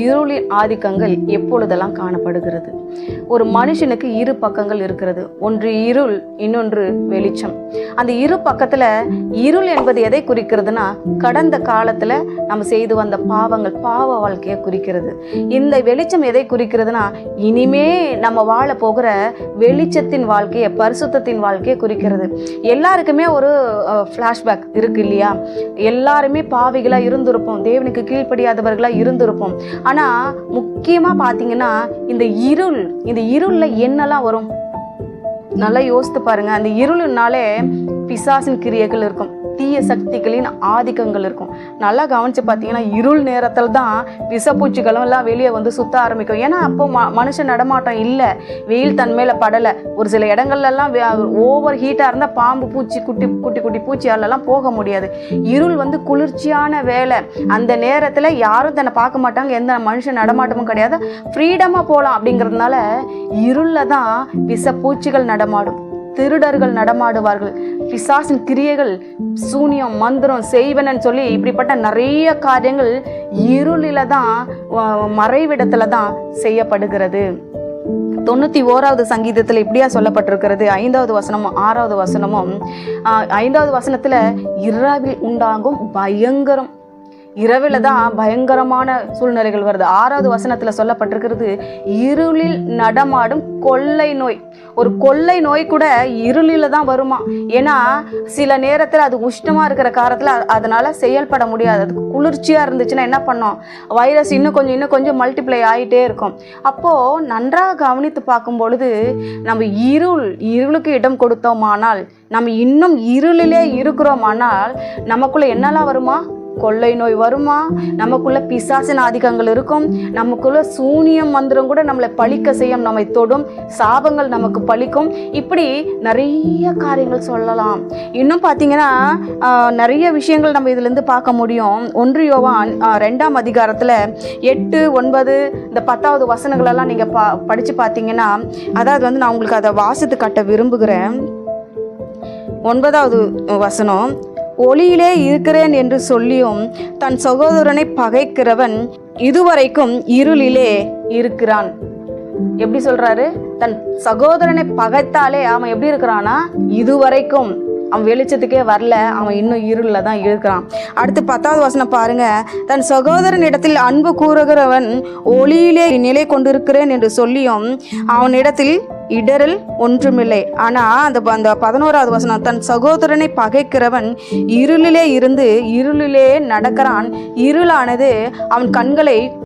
இருளின் ஆதிக்கங்கள் எப்பொழுதெல்லாம் காணப்படுகிறது? ஒரு மனுஷனுக்கு இரு பக்கங்கள் இருக்கிறது. ஒன்று இருள், இன்னொன்று வெளிச்சம். அந்த இரு பக்கத்துல இருள் என்பது எதை குறிக்கிறதுனா, கடந்த காலத்துல நம்ம செய்து வந்த பாவங்கள், பாவ வாழ்க்கையை குறிக்கிறது. இந்த வெளிச்சம் எதை குறிக்கிறதுனா, இனிமே நம்ம வாழ போகிற வெளிச்சத்தின் வாழ்க்கையை, பரிசுத்தத்தின் வாழ்க்கையை குறிக்கிறது. எல்லாருக்குமே ஒரு ஃப்ளாஷ்பேக் இருக்கு இல்லையா? எல்லாருமே பாவிகளா இருந்திருப்போம், தேவனுக்கு கீழ்ப்படியாதவர்களா இருந்திருப்போம். ஆனா முக்கியமா பாத்தீங்கன்னா, இந்த இருள்ல என்னெல்லாம் வரும் நல்லா யோசித்து பாருங்க. அந்த இருளுனாலே பிசாசின் கிரியைகள் இருக்கும், தீய சக்திகளின் ஆதிக்கங்கள் இருக்கும். நல்லா கவனிச்சு பார்த்தீங்கன்னா, இருள் நேரத்தில் தான் விஷப்பூச்சிகளும் எல்லாம் வெளியே வந்து சுத்த ஆரம்பிக்கும். ஏன்னா அப்போ மனுஷன் நடமாட்டம் இல்லை, வெயில் தன்மையில படலை. ஒரு சில இடங்கள்லாம் ஓவர் ஹீட்டாக இருந்தால் பாம்பு, பூச்சி, குட்டி பூச்சியாலெல்லாம் போக முடியாது. இருள் வந்து குளிர்ச்சியான வேலை. அந்த நேரத்தில் யாரும் தன்னை பார்க்க மாட்டாங்க, எந்த மனுஷன் நடமாட்டமும் கிடையாது, ஃப்ரீடமாக போகலாம். அப்படிங்கிறதுனால இருளில் தான் விஷப்பூச்சிகள் நடமாடும், திருடர்கள் நடமாடுவார்கள், பிசாசின் கிரியைகள், சூனியம், மந்திரம் செய்வனன்னு சொல்லி இப்படிப்பட்ட நிறைய காரியங்கள் இருளில தான், மறைவிடத்துல தான் செய்யப்படுகிறது. 91வது சங்கீதத்தில் இப்படியா சொல்லப்பட்டிருக்கிறது. 5வது வசனமும் 6வது வசனமும். 5வது வசனத்துல இரவில் உண்டாகும் பயங்கரம், இரவில் தான் பயங்கரமான சூழ்நிலைகள் வருது. 6வது வசனத்தில் சொல்லப்பட்டிருக்கிறது இருளில் நடமாடும் கொள்ளை நோய். ஒரு கொள்ளை நோய் கூட இருளில் தான் வருமா. ஏன்னா சில நேரத்தில் அது உஷ்ணமாக இருக்கிற காலத்தில் அதனால் செயல்பட முடியாது. அதுக்கு குளிர்ச்சியாக இருந்துச்சுன்னா என்ன பண்ணோம், வைரஸ் இன்னும் கொஞ்சம் மல்டிப்ளை ஆகிட்டே இருக்கும். அப்போது நன்றாக கவனித்து பார்க்கும் பொழுது, நம்ம இருளுக்கு இடம் கொடுத்தோமானால், நம்ம இன்னும் இருளிலே இருக்கிறோமானால் நமக்குள்ளே என்னெல்லாம் வருமா? கொள்ளை நோய் வருமா, நமக்குள்ள பிசாசின் ஆதிக்கங்கள் இருக்கும், நமக்குள்ள சூனியம் மந்திரம் கூட நம்மளை பழிக்க செய்யும், நம்மை தொடும், சாபங்கள் நமக்கு பழிக்கும். இப்படி நிறைய காரியங்கள் சொல்லலாம். இன்னும் பார்த்தீங்கன்னா நிறைய விஷயங்கள் நம்ம இதுலேருந்து பார்க்க முடியும். 1 யோவான் 2ஆம் அதிகாரத்தில் 8, 9, இந்த 10வது வசனங்களெல்லாம் நீங்கள் படித்து பார்த்தீங்கன்னா, அதாவது வந்து நான் உங்களுக்கு அதை வாசித்து காட்ட விரும்புகிறேன். 9வது வசனம், ஒளியிலே இருக்கிறேன் என்று சொல்லியும் தன் சகோதரனை பகைக்கிறவன் இதுவரைக்கும் இருளிலே இருக்கிறான். எப்படி சொல்றாரு? தன் சகோதரனை பகைத்தாலே அவன் எப்படி இருக்கிறானா, இதுவரைக்கும் அவன் வெளிச்சத்துக்கே வரல, அவன் இன்னும் இருளில் தான் இருக்கிறான். அடுத்து 10வது வசனம் பாருங்க, தன் சகோதரன் இடத்தில் அன்பு கூறுகிறவன் ஒளியிலே நிலை கொண்டிருக்கிறேன் என்று சொல்லியும் அவனிடத்தில் இடரல் ஒன்றுமில்லை. ஆனால் அந்த 11வது வசனம், தன் சகோதரனை பகைக்கிறவன் இருளிலே இருந்து இருளிலே நடக்கிறான், இருளானது அவன் கண்களை